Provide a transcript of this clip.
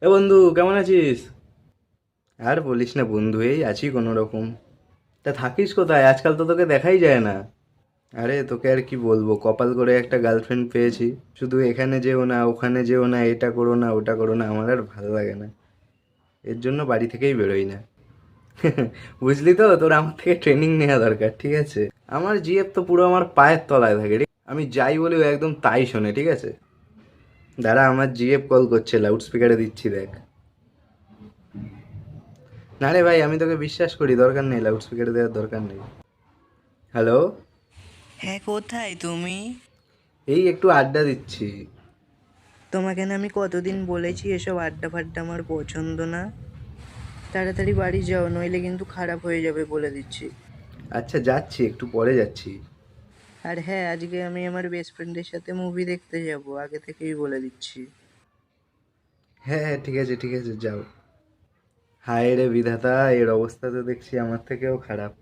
এ বন্ধু, কেমন আছিস? আর বলিস না বন্ধু, এই আছি কোনো রকম। তা থাকিস কোথায়? আজকাল তো তোকে দেখাই যায় না। আরে তোকে আর কি বলবো, কপাল করে একটা গার্লফ্রেন্ড পেয়েছি। শুধু এখানে যেও না, ওখানে যেও না, এটা করো না, ওটা করো না, আমার আর ভালো লাগে না। এর জন্য বাড়ি থেকেই বেরোই না। বুঝলি তো, তোর আমার থেকে ট্রেনিং নেওয়া দরকার, ঠিক আছে? আমার জিএফ তো পুরো আমার পায়ের তলায় থাকে, ঠিক? আমি যাই বলি ও একদম তাই শোনে, ঠিক আছে? দাঁড়া, আমার জিএফ কল করছে, লাউড স্পিকারে দিচ্ছি, দেখ। না রে ভাই, আমি তোকে বিশ্বাস করি, দরকার নেই, লাউড স্পিকারে দেওয়ার দরকার নেই। হ্যালো। হ্যাঁ, কোথায় তুমি? এই একটু আড্ডা দিচ্ছি। তোমাকে না আমি কতদিন বলেছি এসব আড্ডা ফাড্ডা আমার পছন্দ না। তাড়াতাড়ি বাড়ি যাও, নইলে কিন্তু খারাপ হয়ে যাবে বলে দিচ্ছি। আচ্ছা, যাচ্ছি, একটু পরে যাচ্ছি। আর হ্যাঁ, আজকে আমি আমার বেস্ট ফ্রেন্ডের সাথে মুভি দেখতে যাব, আগে থেকেই বলে দিচ্ছি। হ্যাঁ হ্যাঁ, ঠিক আছে ঠিক আছে, যাও। হায় রে বিধাতা, এর অবস্থা তো দেখছি আমার থেকেও খারাপ।